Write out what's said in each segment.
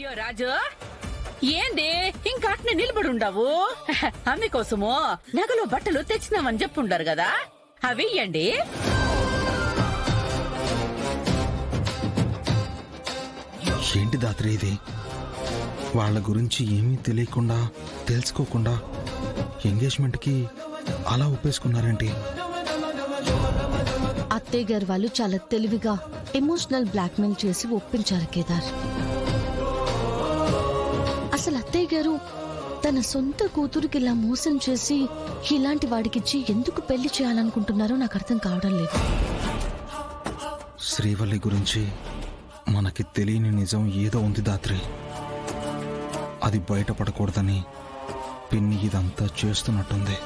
యో రాజు ఏంది ఇంకా అట్నే నిలబడి ఉండవు అమ్మి కోసము నగలు బట్టలు తెచ్చినామని చెప్పుండారు కదా అవి ఇయ్యండి. ఏంటి దాత్రి ఇది? వాళ్ళ గురించి ఏమీ తెలియకుండా తెలుసుకోకుండా ఎంగేజ్మెంట్కి అలా ఒప్పేసుకున్నారేంటి? అత్తయ్య గారు వాళ్ళు చాలా తెలివిగా ఎమోషనల్ బ్లాక్మెయిల్ చేసి ఒప్పించారు కేదార్. అసలు అత్తయ్య గారు తన సొంత కూతురికి ఇలా మోసం చేసి ఇలాంటి వాడికిచ్చి ఎందుకు పెళ్లి చేయాలనుకుంటున్నారో నాకు అర్థం కావడం లేదు. శ్రీవల్లి గురించి మనకి తెలియని నిజం ఏదో ఉంది దాత్రి. అది బయటపడకూడదని పిన్ని ఇదంతా చేస్తున్నట్టుంది.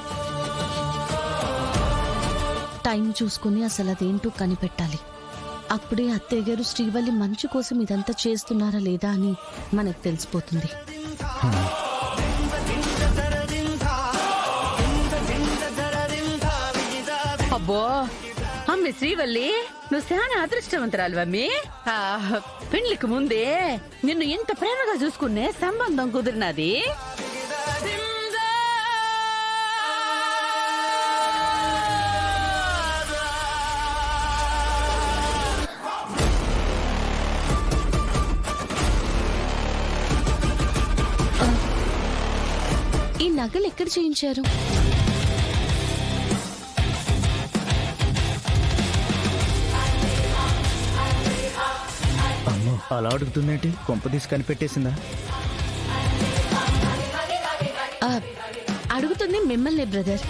టైం చూసుకుని అసలు అదేంటో కనిపెట్టాలి. అప్పుడే అత్తయ్య గారు శ్రీవల్లి మంచి కోసం ఇదంతా చేస్తున్నారా లేదా అని మనకు తెలిసిపోతుంది. అబ్బో అమ్మి శ్రీవల్లి, నువ్వు చాలా అదృష్టవంతురాలు అమ్మి. పెళ్లికి ముందే నిన్ను ఇంత ప్రేమగా చూసుకునే సంబంధం కుదిరినది. ఈ నగలు ఎక్కడ చేయించారు? అమ్మో, అలా అడుగుతుందేంటి? కొంపదీసి కనిపెట్టేసిందా? అడుగుతుంది మిమ్మల్ని బ్రదర్.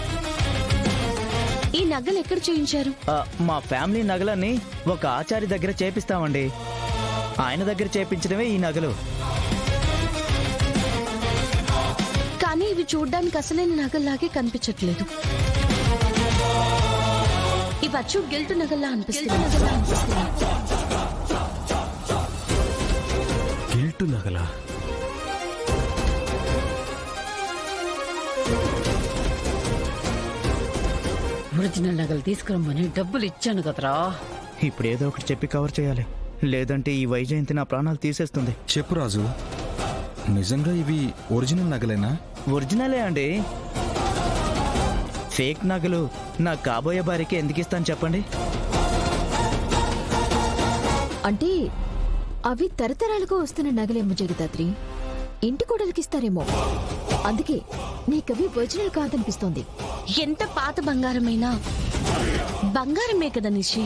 ఈ నగలు ఎక్కడ చేయించారు? మా ఫ్యామిలీ నగలన్నీ ఒక ఆచారి దగ్గర చేపిస్తామండి. ఆయన దగ్గర చేపించడమే ఈ నగలు. కానీ ఇవి చూడ్డానికి అసలైన నగల్లాగే కనిపించట్లేదు. ఇవి అచ్చు గిల్ట్ నగల్లా అనిపిస్తుంది. గిల్టు నగలా? ఒరిజినల్ నగలు తీసుకురమ్మని డబ్బులు ఇచ్చాను కదరా. ఇప్పుడు ఏదో ఒకటి చెప్పి కవర్ చేయాలి, లేదంటే ఈ వైజయంతి నా ప్రాణాలు తీసేస్తుంది. చెప్పు రాజు, నిజంగా ఇవి ఒరిజినల్ నగలేనా? ఒరిజినలే అండి. ఫేక్ నగలు నా కాబోయే భార్యకి ఎందుకు ఇస్తాను చెప్పండి? అంటే అవి తరతరాలుగా వస్తున్న నగలేమో జగదాత్రి, ఇంటి కోడలికిస్తారేమో. అందుకే నీకవి ఒరిజినల్ కాదనిపిస్తోంది. ఎంత పాత బంగారమైనా బంగారమే కదా నిషి.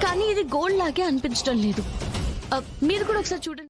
కానీ ఇది గోల్డ్ లాగే అనిపించడం లేదు. మీరు కూడా ఒకసారి చూడండి.